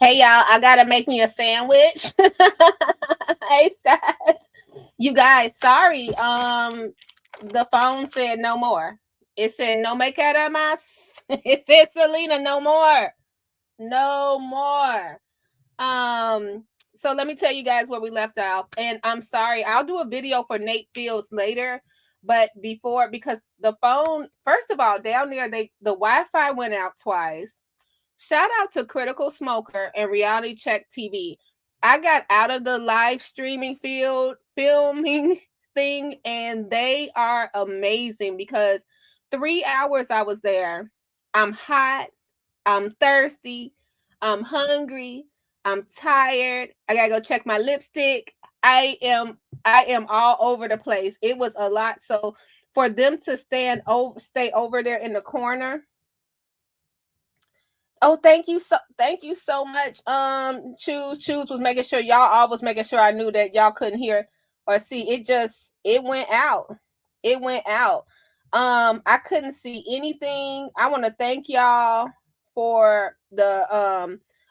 Hey y'all, I gotta make me a sandwich. Hey guys. You guys, sorry. The phone said no more. It said no me queda más. It said Selena, no more. No more. So let me tell you guys where we left out. And I'm sorry, I'll do a video for Nate Fields later. But before, because the phone, first of all, down there, the Wi-Fi went out twice. Shout out to Critical Smoker and Reality Check TV. I got out of the live streaming filming thing, and they are amazing because 3 hours I was there. I'm hot, I'm thirsty, I'm hungry, I'm tired. I gotta go check my lipstick. I am all over the place. It was a lot. So for them to stay over there in the corner. Oh, thank you so much. Choose was making sure y'all all was making sure I knew that y'all couldn't hear or see. It went out. It went out. I couldn't see anything. I want to thank y'all for the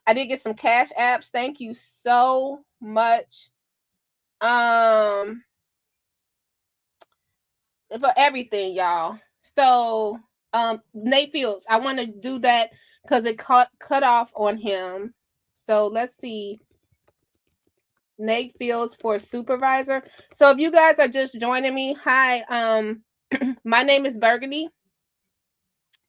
I did get some cash apps. Thank you so much. For everything, y'all. So Nate Fields, I want to do that because it cut off on him. So let's see. Nate Fields for supervisor. So if you guys are just joining me, hi. My name is Burgundy.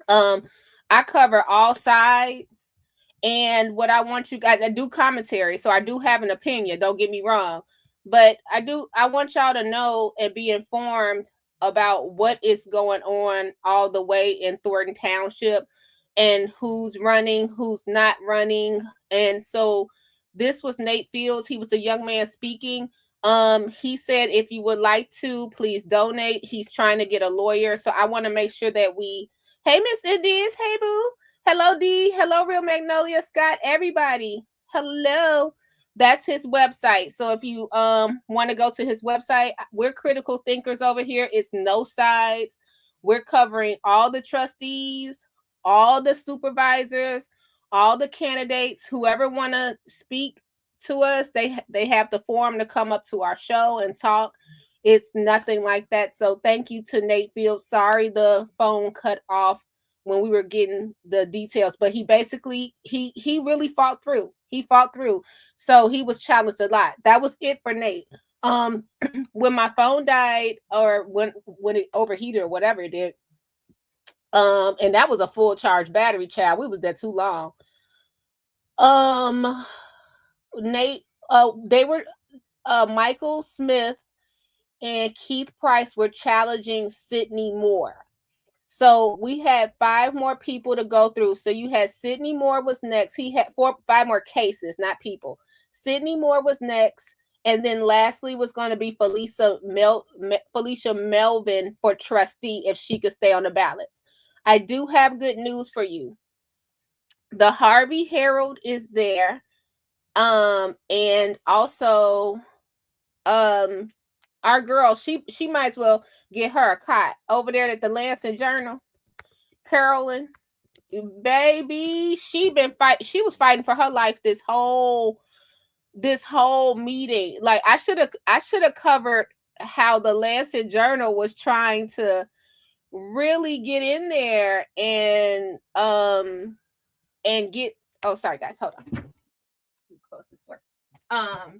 I cover all sides, and what I want you guys, I do commentary, so I do have an opinion. Don't get me wrong, but I want y'all to know and be informed about what is going on all the way in Thornton Township and who's running, who's not running. And so this was Nate Fields. He was a young man speaking. He said, if you would like to, please donate. He's trying to get a lawyer. So I want to make sure that hey, Miss Indies. Hey, boo. Hello, D. Hello, Real Magnolia, Scott, everybody. Hello. That's his website. So if you want to go to his website, we're critical thinkers over here. It's no sides. We're covering all the trustees, all the supervisors, all the candidates, whoever want to speak to us, they have the forum to come up to our show and talk. It's nothing like that. So thank you to Nate Fields. Sorry the phone cut off when we were getting the details, but he basically he really fought through. He fought through. So he was challenged a lot. That was it for Nate. When my phone died or when it overheated or whatever it did, and that was a full charge battery, child. We was there too long. Nate, they were Michael Smith and Keith Price were challenging Sydney Moore. So we had 5 more people to go through. So you had Sydney Moore was next. He had 5 more cases, not people. Sydney Moore was next. And then lastly was going to be Felicia Melvin for trustee if she could stay on the ballots. I do have good news for you. The Harvey Herald is there. And also our girl, she might as well get her a cot over there at the Lansing Journal. Carolyn, baby, she was fighting for her life this whole meeting. Like, I should have covered how the Lansing Journal was trying to really get in there and get, oh, sorry guys, hold on. Close this door. How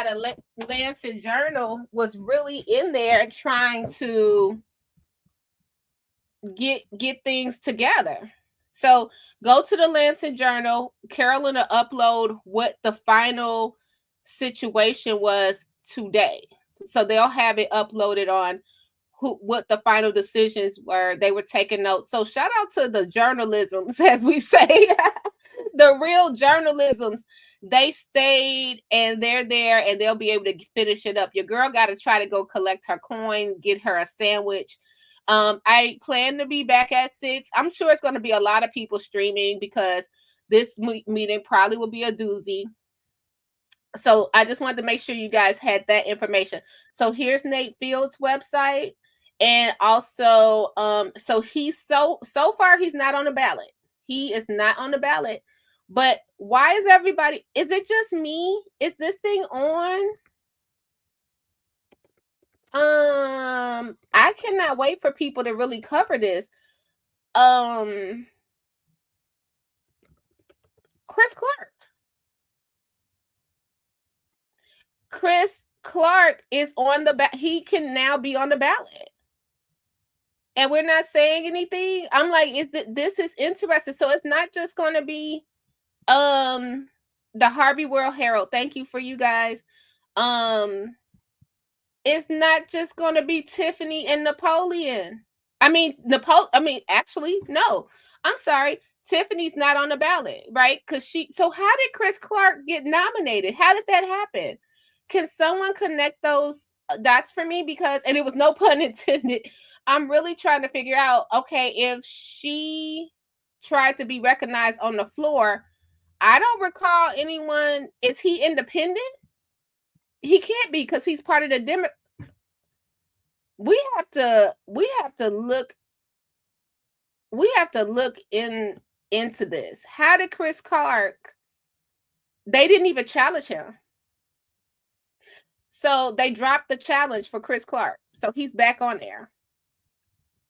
the Lansing Journal was really in there trying to get things together. So go to the Lansing Journal. Carolyn will upload what the final situation was today. So they'll have it uploaded on what the final decisions were. They were taking notes. So shout out to the journalisms, as we say, the real journalisms. They stayed and they're there and they'll be able to finish it up. Your girl got to try to go collect her coin, get her a sandwich. I plan to be back at 6. I'm sure it's going to be a lot of people streaming because this meeting probably will be a doozy. So I just wanted to make sure you guys had that information. So here's Nate Fields' website. And also, so he's so far he's not on the ballot. He is not on the ballot. But why is everybody? Is it just me? Is this thing on? I cannot wait for people to really cover this. Chris Clark is on the ballot. He can now be on the ballot. And we're not saying anything. I'm like, this is interesting. So it's not just going to be the Harvey World Herald. Thank you for you guys. It's not just going to be Tiffany and Napoleon. Actually, no. I'm sorry. Tiffany's not on the ballot, right? So how did Chris Clark get nominated? How did that happen? Can someone connect those dots for me? And it was no pun intended. I'm really trying to figure out, okay, if she tried to be recognized on the floor, I don't recall anyone. Is he independent? He can't be because he's part of the Democrat. We have to look into this. How did Chris Clark? They didn't even challenge him. So they dropped the challenge for Chris Clark. So he's back on there.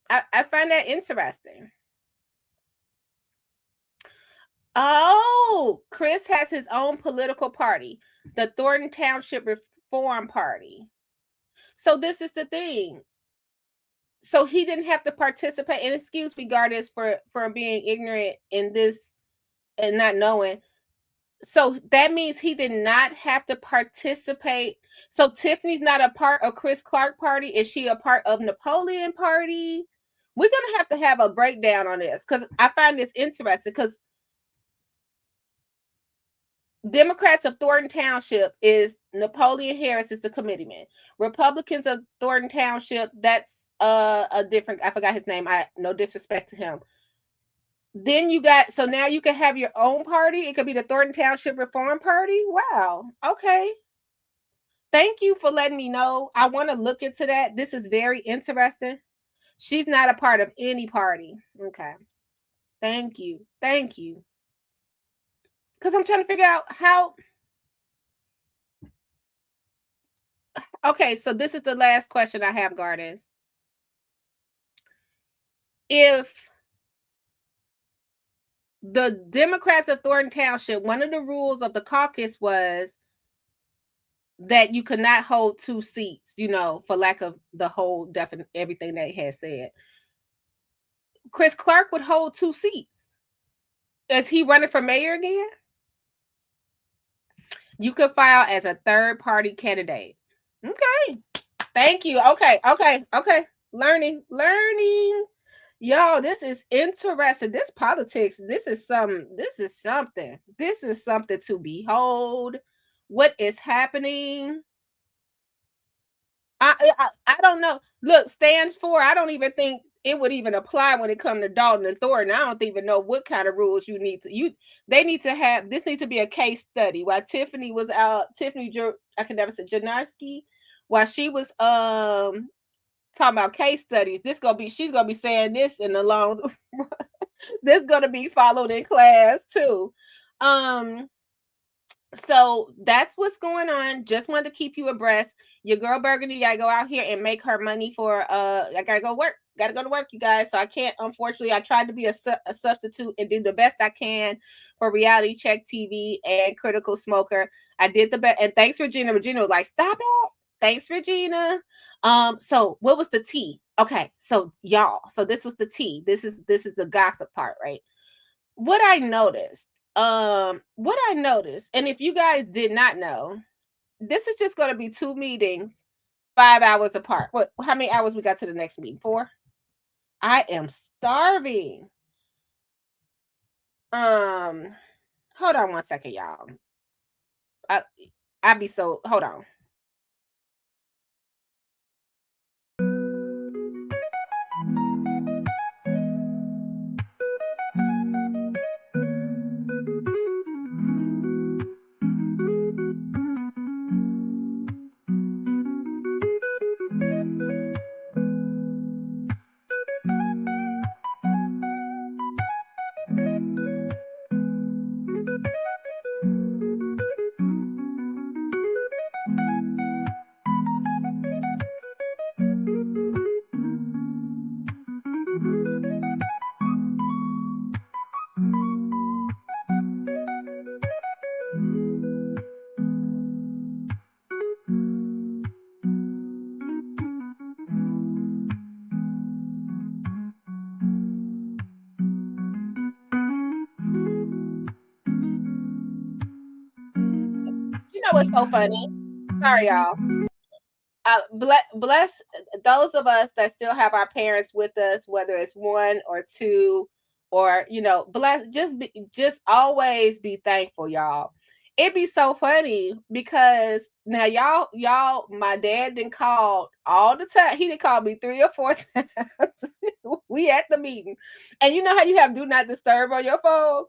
I find that interesting. Oh, Chris has his own political party, the Thornton Township Reform Party. So this is the thing. So he didn't have to participate. And excuse me, Gardis, for being ignorant in this and not knowing. So that means he did not have to participate. So Tiffany's not a part of Chris Clark party. Is she a part of Napoleon party? We're going to have a breakdown on this because I find this interesting because Democrats of Thornton Township is Napoleon Harris is the committeeman. Republicans of Thornton Township, that's a different, I forgot his name. No disrespect to him. Then so now you can have your own party. It could be the Thornton Township Reform Party. Wow. Okay. Thank you for letting me know. I want to look into that. This is very interesting. She's not a part of any party. Okay. Thank you. Thank you. Because I'm trying to figure out how. Okay, so this is the last question I have, Gardens. If the Democrats of Thornton Township, one of the rules of the caucus was that you could not hold 2 seats, for lack of the whole everything they had said. Chris Clark would hold 2 seats. Is he running for mayor again? You could file as a third-party candidate. Okay. Thank you. Okay. Learning. Yo, this is interesting. This politics, this is something to behold. What is happening? I don't know. Look, stands for, I don't even think it would even apply when it comes to Dolton and Thornton. I don't even know what kind of rules you need to they need to have. This needs to be a case study. While Tiffany was out, I can never say Janarski, while she was talking about case studies, she's gonna be saying this in the long this gonna be followed in class too. So that's what's going on. Just wanted to keep you abreast. Your girl Burgundy gotta go out here and make her money for I gotta go work. Gotta go to work, you guys. So I can't, unfortunately. I tried to be a substitute and do the best I can for Reality Check TV and Critical Smoker. I did the best. And thanks, Regina. Regina was like, stop it. Thanks, Regina. So what was the tea? Okay, so y'all, so this was the tea. This is the gossip part, right? What I noticed, and if you guys did not know, this is just going to be 2 meetings, 5 hours apart. How many hours we got to the next meeting? 4. I am starving. Hold on 1 second, y'all. I'd be so, hold on. You know what's so funny? Sorry, y'all. Bless those of us that still have our parents with us, whether it's 1 or 2, or bless. Just always be thankful, y'all. It'd be so funny because now y'all, my dad didn't call all the time. He didn't call me 3 or 4 times. We at the meeting, and you know how you have do not disturb on your phone.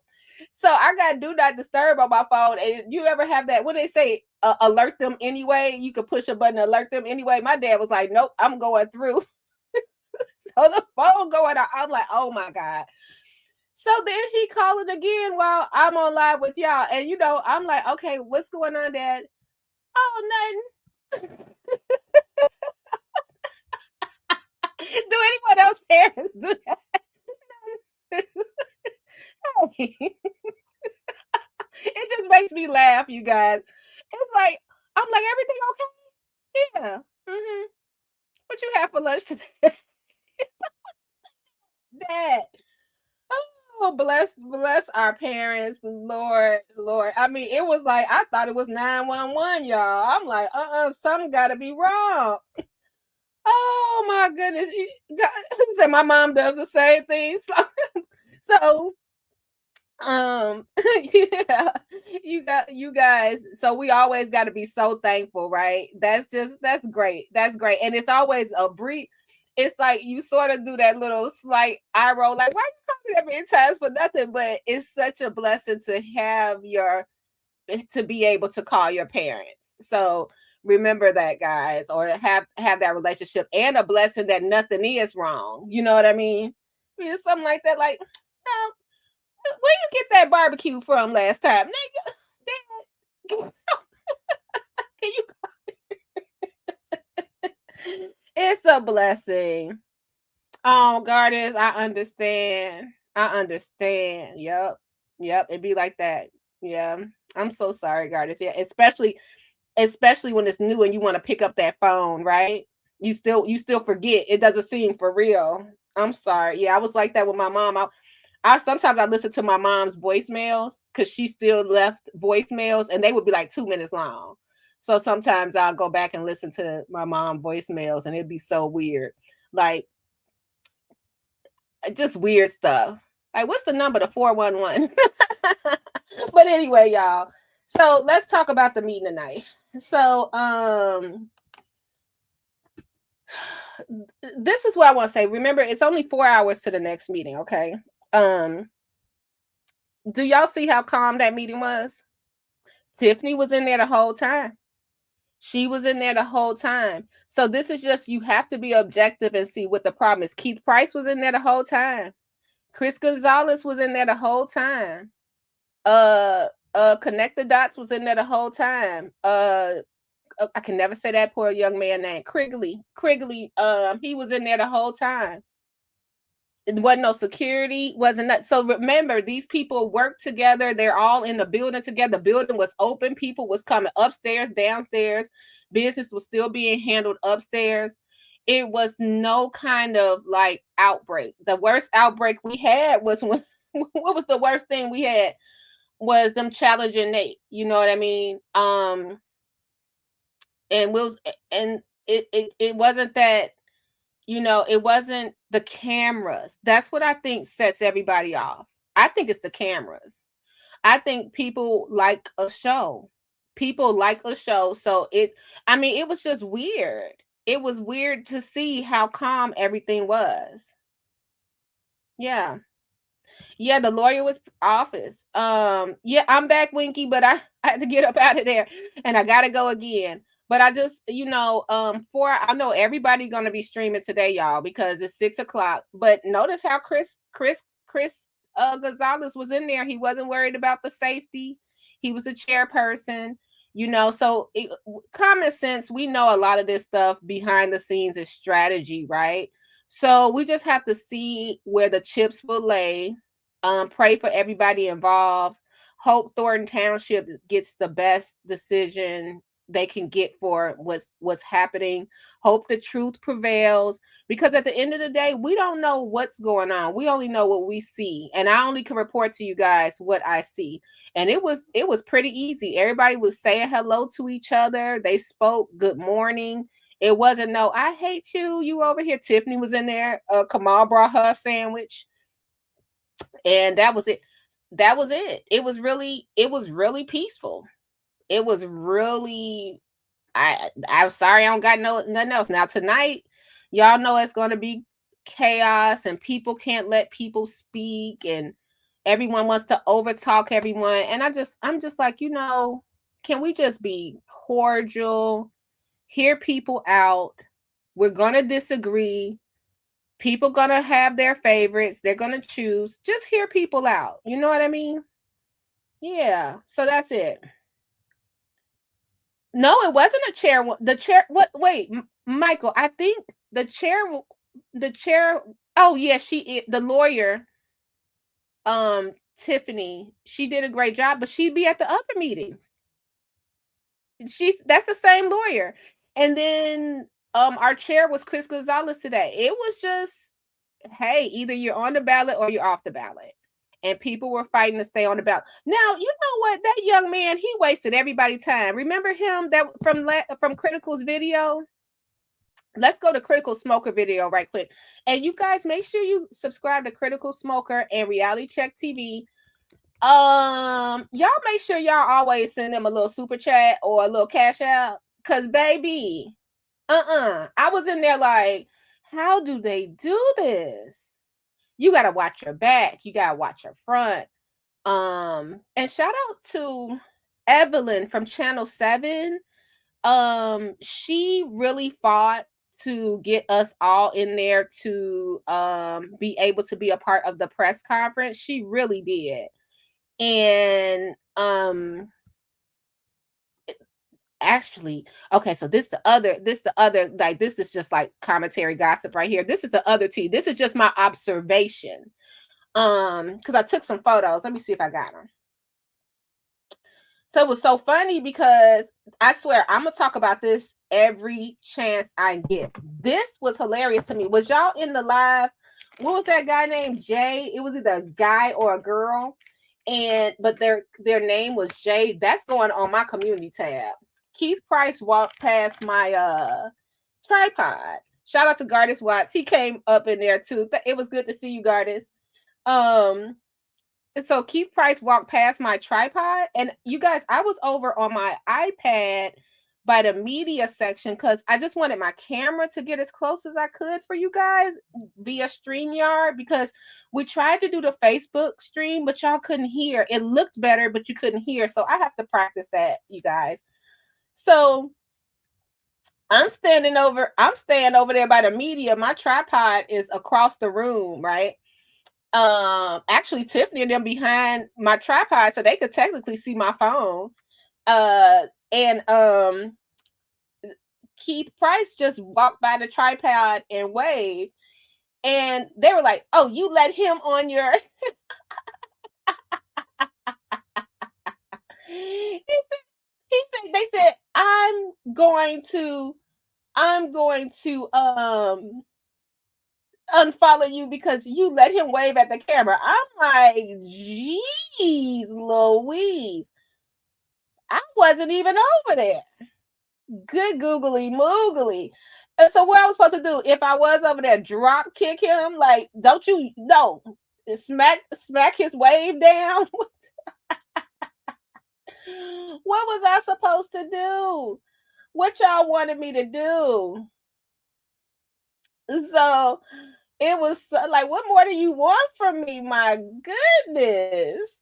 So I got do not disturb on my phone. And you ever have that? What they say? Alert them anyway. You could push a button to alert them anyway. My dad was like, nope, I'm going through. So the phone going out. I'm like, oh my God. So then he calling again while I'm on live with y'all. And I'm like, okay, what's going on, Dad? Oh, nothing. Do anyone else parents do that? It just makes me laugh, you guys. It's like, I'm like, everything okay? Yeah. Mm-hmm. What you have for lunch today? Dad. Oh, bless our parents, Lord. I mean, it was like, I thought it was 911, y'all. I'm like, something gotta be wrong. Oh my goodness. God, my mom does the same thing. So yeah, you guys, so we always got to be so thankful, right? That's great. That's great. And it's always a brief. It's like you sort of do that little slight eye roll, like, why you call me that many times for nothing? But it's such a blessing to to be able to call your parents. So remember that, guys, or have that relationship, and a blessing that nothing is wrong. You know what I mean? It's something like that, like, no, where you get that barbecue from last time, nigga? Can you? It's a blessing. Oh, Goddess, I understand. Yep. It'd be like that. Yeah. I'm so sorry, Goddess. Yeah, especially when it's new and you want to pick up that phone, right? You still forget. It doesn't seem for real. I'm sorry. Yeah, I was like that with my mom. I sometimes I listen to my mom's voicemails because she still left voicemails, and they would be like 2 minutes long. So sometimes I'll go back and listen to my mom voicemails, and it'd be so weird, like just weird stuff. Like, what's the number to 411? But anyway, y'all. So let's talk about the meeting tonight. So this is what I want to say. Remember, it's only 4 hours to the next meeting, okay? Do y'all see how calm that meeting was? Tiffany was in there the whole time. She was in there the whole time. So this is just, you have to be objective and see what the problem is. Keith Price was in there the whole time. Chris Gonzalez was in there the whole time. Connect the Dots was in there the whole time. I can never say that poor young man name. Krigley, he was in there the whole time. It wasn't no security, wasn't that. So remember, these people work together. They're all in the building together. The building was open. People was coming upstairs, downstairs. Business was still being handled upstairs. It was no kind of like outbreak. The worst outbreak we had was when, what was the worst thing we had was them challenging Nate. You know what I mean? And it wasn't that, you know, it wasn't the cameras. That's what I think sets everybody off. I think it's the cameras. I think people like a show. People like a show. So it was just weird. It was weird to see how calm everything was. Yeah. Yeah, the lawyer was office. Yeah, I'm back, Winky, but I had to get up out of there and I gotta go again. But I just, I know everybody gonna be streaming today, y'all, because it's 6:00. But notice how Chris Gonzalez was in there. He wasn't worried about the safety. He was a chairperson, so common sense. We know a lot of this stuff behind the scenes is strategy, right? So we just have to see where the chips will lay. Pray for everybody involved. Hope Thornton Township gets the best decision they can get for what's happening. Hope the truth prevails, because at the end of the day, we don't know what's going on. We only know what we see, and I only can report to you guys what I see. And it was pretty easy. Everybody was saying hello to each other. They spoke good morning. It wasn't no, I hate you, you over here. Tiffany was in there. Kamal brought her a sandwich. And that was it. It was really peaceful. It was really, I'm sorry I don't got nothing else. Now tonight, y'all know it's gonna be chaos and people can't let people speak and everyone wants to overtalk everyone. And I'm just like, can we just be cordial, hear people out? We're gonna disagree. People gonna have their favorites. They're gonna choose. Just hear people out. You know what I mean? Yeah. So that's it. No, it wasn't a chair. The chair. What? Wait, Michael. I think the chair. The chair. Oh yeah, the lawyer. Tiffany. She did a great job, but she'd be at the other meetings. That's the same lawyer. And then our chair was Chris Gonzalez today. It was just, hey, either you're on the ballot or you're off the ballot. And people were fighting to stay on the ballot. Now, you know what? That young man, he wasted everybody's time. Remember him that from Critical's video? Let's go to Critical Smoker video right quick. And you guys, make sure you subscribe to Critical Smoker and Reality Check TV. Y'all make sure y'all always send them a little super chat or a little cash out. Cause baby, I was in there like, how do they do this? You gotta watch your back, you gotta watch your front. And shout out to Evelyn from Channel 7. She really fought to get us all in there to be able to be a part of the press conference. She really did. And actually, okay, so this is just like commentary gossip right here. This is the other tea. This is just my observation. Because I took some photos. Let me see if I got them. So it was so funny because I swear I'm gonna talk about this every chance I get. This was hilarious to me. Was y'all in the live? What was that guy named Jay? It was either a guy or a girl. But their name was Jay. That's going on my community tab. Keith Price walked past my tripod. Shout out to Gardis Watts. He came up in there too. It was good to see you, Gardis. And so Keith Price walked past my tripod, and you guys, I was over on my iPad by the media section because I just wanted my camera to get as close as I could for you guys via StreamYard, because we tried to do the Facebook stream, but y'all couldn't hear. It looked better, but you couldn't hear. So I have to practice that, you guys. So I'm staying over there by the media. My tripod is across the room, right? Actually Tiffany and them behind my tripod so they could technically see my phone. And Keith Price just walked by the tripod and waved, and they were like, "Oh, you let him on your." They said, "I'm going to unfollow you because you let him wave at the camera." I'm like, "Jeez, Louise, I wasn't even over there." Good googly moogly. And so what I was supposed to do if I was over there, drop kick him? Like, don't you know? Smack his wave down. What was I supposed to do? What y'all wanted me to do? So it was like, what more do you want from me? My goodness.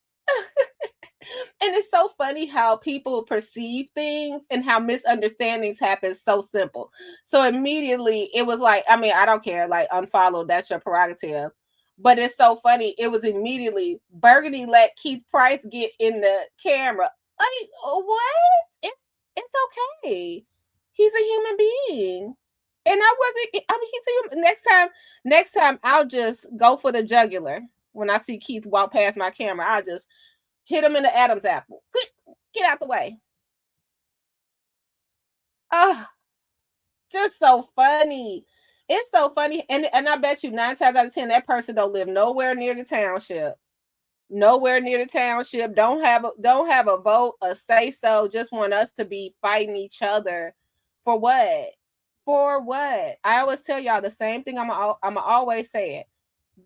And it's so funny how people perceive things and how misunderstandings happen so simple. So immediately it was like, I mean, I don't care, like unfollow, that's your prerogative. But it's so funny. It was immediately Burgundy let Keith Price get in the camera. Like, what? It's okay. He's a human being. And I mean, he's a human. Next time I'll just go for the jugular. When I see Keith walk past my camera, I'll just hit him in the Adam's apple. Get out the way. Oh, just so funny. It's so funny. And I bet you 9 times out of 10, that person don't live nowhere near the township. Nowhere near the township. Don't have a vote, a say so. Just want us to be fighting each other. For what? For what? I always tell y'all the same thing. I'm always say it.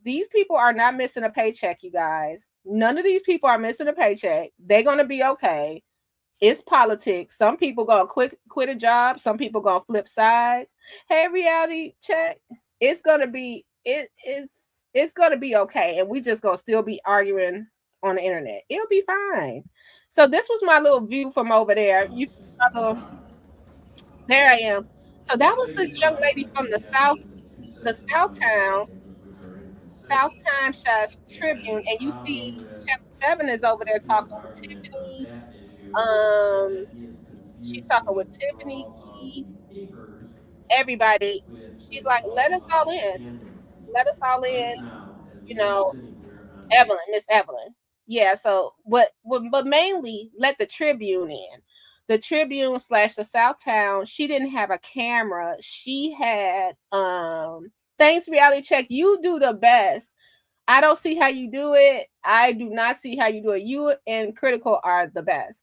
These people are not missing a paycheck, you guys. None of these people are missing a paycheck. They're going to be okay. It's politics. Some people gonna quit a job. Some people gonna flip sides. Hey, reality check. It's gonna be okay, and we just gonna still be arguing on the internet. It'll be fine. So this was my little view from over there. There I am. So that was the young lady from the South Township Tribune, and you see Chapter 7 is over there talking with Tiffany. Um, she's talking with Tiffany, Keith, everybody. She's like, let us all in. Let us all in, you know, Miss Evelyn. Yeah, so but mainly let the Tribune in. The Tribune / the South Town, she didn't have a camera. She had thanks reality check. You do the best. I don't see how you do it. I do not see how you do it. You and Critical are the best.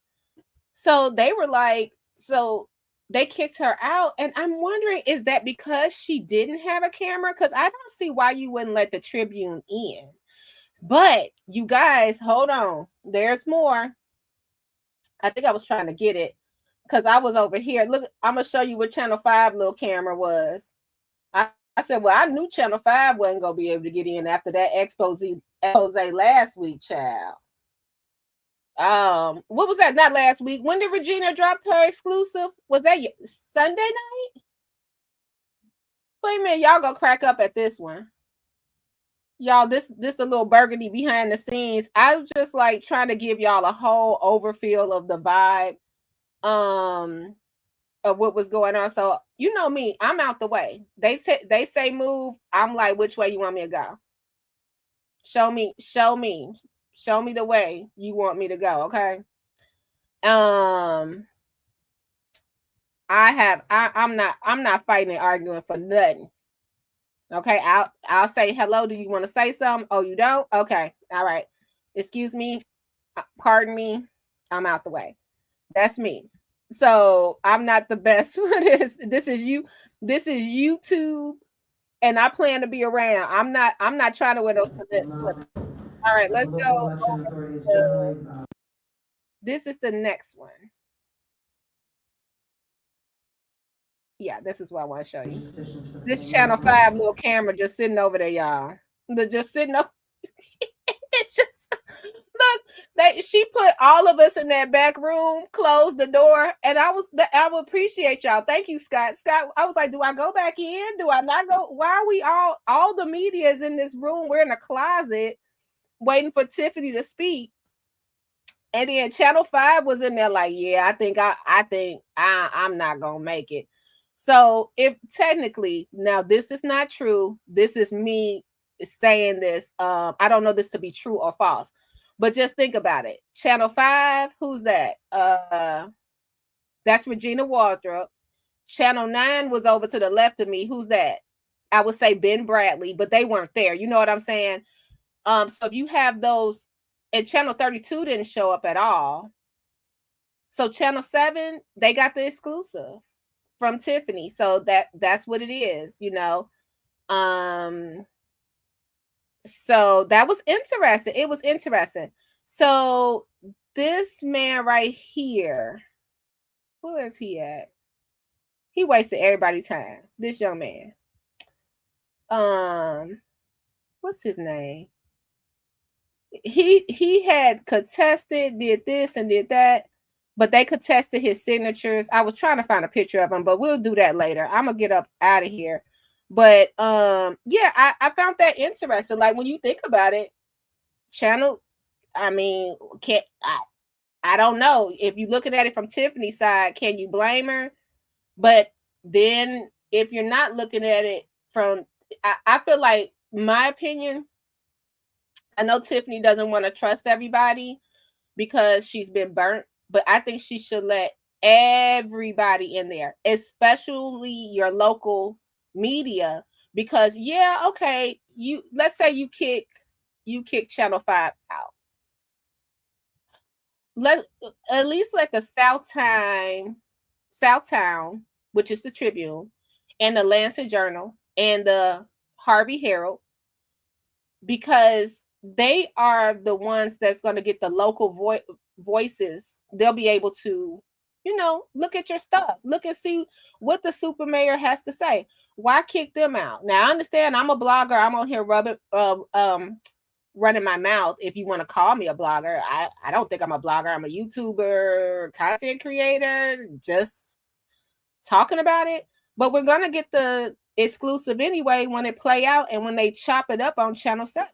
So they were like, so they kicked her out. And I'm wondering, is that because she didn't have a camera? Because I don't see why you wouldn't let the Tribune in. But you guys, hold on. There's more. I think I was trying to get it because I was over here. Look, I'm going to show you what Channel 5 little camera was. I said, well, I knew Channel 5 wasn't going to be able to get in after that expose last week, child. What was that? Not last week. When did Regina drop her exclusive? Was that Sunday night? Wait a minute, y'all gonna crack up at this one. Y'all, this a little Burgundy behind the scenes. I was just like trying to give y'all a whole overfeel of the vibe of what was going on. So you know me, I'm out the way. They say move. I'm like, which way you want me to go? Show me the way you want me to go, okay? I'm not fighting and arguing for nothing. Okay, I'll say hello. Do you want to say something? Oh, you don't? Okay, all right. Excuse me, pardon me. I'm out the way. That's me. So I'm not the best for this. This is YouTube, and I plan to be around. I'm not trying to wear those. All right, let's go. This is the next one. Yeah, this is what I want to show you. Petitions for the This same Channel resolution. 5 little camera just sitting over there, y'all. Just sitting up. It's just look that she put all of us in that back room, closed the door, and I would appreciate y'all. Thank you, Scott. Scott, I was like, do I go back in? Do I not go? Why are we all the media is in this room? We're in a closet waiting for Tiffany to speak. And then Channel 5 was in there like, yeah, I'm not gonna make it. So if technically now this is not true, this is me saying this. I don't know this to be true or false, but just think about it. Channel 5, who's that? That's Regina Wardrop. Channel 9 was over to the left of me. Who's that? I would say Ben Bradley, but they weren't there. You know what I'm saying? So if you have those, and Channel 32 didn't show up at all. So Channel 7, they got the exclusive from Tiffany. So that's what it is, you know. So that was interesting. It was interesting. So this man right here, who is he at? He wasted everybody's time. This young man. What's his name? He had contested, did this and did that, but they contested his signatures. I was trying to find a picture of him, but we'll do that later. I'm gonna get up out of here. But yeah, I found that interesting. Like when you think about it, channel, I mean, I don't know. If you're looking at it from Tiffany's side, can you blame her? But then if you're not looking at it from, I feel like my opinion, I know Tiffany doesn't want to trust everybody because she's been burnt, but I think she should let everybody in there, especially your local media, because yeah, okay, let's say you kick Channel 5 out. Let at least let the Southtown, which is the Tribune, and the Lancet Journal and the Harvey Herald, because they are the ones that's going to get the local voices. They'll be able to, look at your stuff, look and see what the super mayor has to say. Why kick them out? Now I understand I'm a blogger. I'm on here running my mouth. If you want to call me a blogger, I don't think I'm a blogger. I'm a YouTuber, content creator, just talking about it. But we're gonna get the exclusive anyway when it play out and when they chop it up on Channel 7.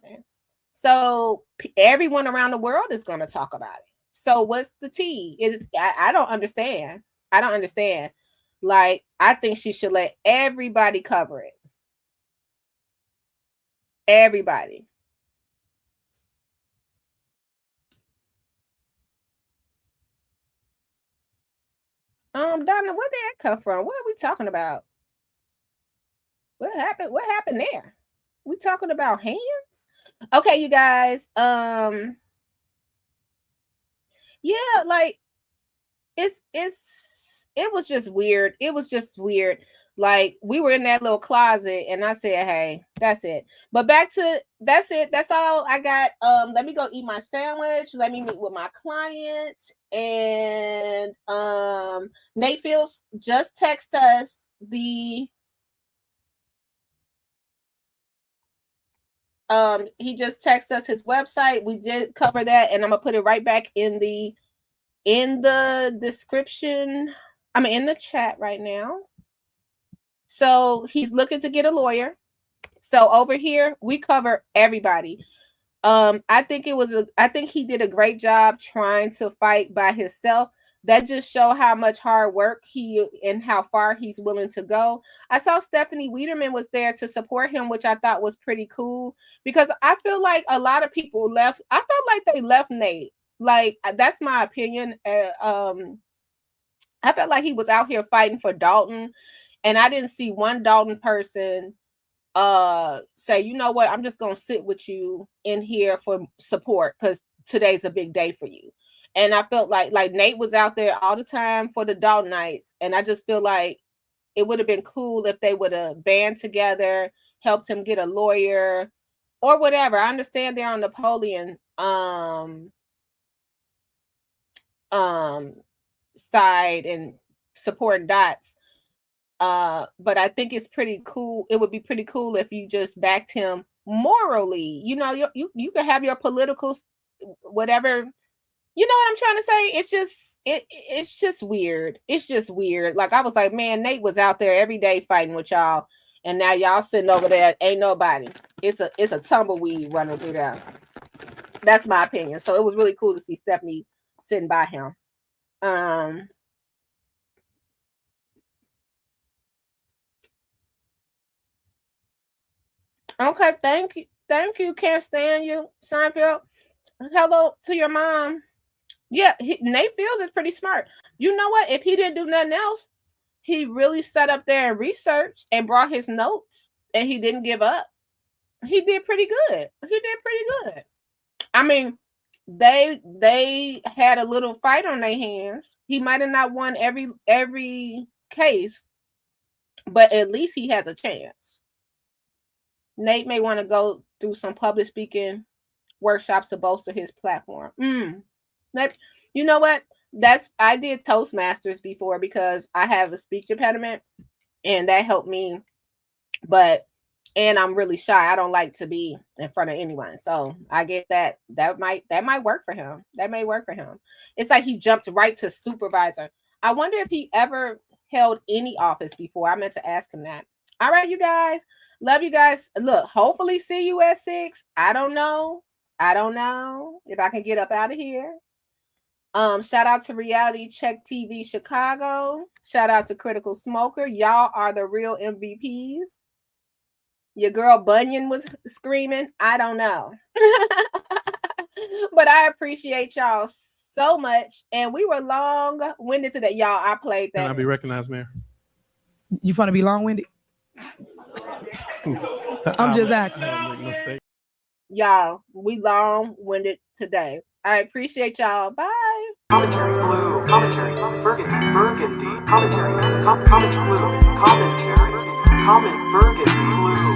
So everyone around the world is gonna talk about it. So what's the tea? I don't understand. I don't understand. Like, I think she should let everybody cover it. Everybody. Donna, where did that come from? What are we talking about? What happened? What happened there? We talking about hands? Okay, you guys. Yeah, like it was just weird. It was just weird. Like we were in that little closet and I said, hey, that's it. But back to that's it. That's all I got. Let me go eat my sandwich. Let me meet with my client. And Nate Fields just text us he just texted us his website. We did cover that, and I'm gonna put it right back in the description. I'm in the chat right now. So he's looking to get a lawyer. So over here, we cover everybody. I think he did a great job trying to fight by himself. That just show how much hard work and how far he's willing to go. I saw Stephanie Wiederman was there to support him, which I thought was pretty cool, because I feel like a lot of people left. I felt like they left Nate. Like, that's my opinion. I felt like he was out here fighting for Dolton, and I didn't see one Dolton person say, you know what, I'm just gonna sit with you in here for support because today's a big day for you. And I felt like Nate was out there all the time for the Daltonites, and I just feel like it would have been cool if they would have band together, helped him get a lawyer or whatever. I understand they're on Napoleon side and supporting Dots, But I think it's pretty cool. It would be pretty cool if you just backed him morally. You know, you can have your political whatever. You know what I'm trying to say? It's just weird. It's just weird. Like I was like, man, Nate was out there every day fighting with y'all, and now y'all sitting over there, ain't nobody. It's a tumbleweed running through there. That's my opinion. So it was really cool to see Stephanie sitting by him. Okay, thank you. Can't stand you, Seinfeld. Hello to your mom. Yeah, Nate Fields is pretty smart. You know what? If he didn't do nothing else, he really sat up there and researched and brought his notes, and he didn't give up. He did pretty good. I mean, they had a little fight on their hands. He might have not won every case, but at least he has a chance. Nate may want to go do some public speaking workshops to bolster his platform. You know what? I did Toastmasters before because I have a speech impediment, and that helped me. And I'm really shy. I don't like to be in front of anyone. So I get that. That might work for him. That may work for him. It's like he jumped right to supervisor. I wonder if he ever held any office before. I meant to ask him that. All right, you guys. Love you guys. Look, hopefully see you at 6. I don't know if I can get up out of here. Shout out to Reality Check TV Chicago. Shout out to Critical Smoker. Y'all are the real MVPs. Your girl Bunyan was screaming. I don't know. But I appreciate y'all so much. And we were long-winded today. Y'all, I played that. Can I be recognized, Mayor? You want to be long-winded? I'm just asking. Y'all, we long-winded today. I appreciate y'all. Bye. Commentary blue, commentary, burgundy, commentary, comment blue, commentary, comment burgundy blue.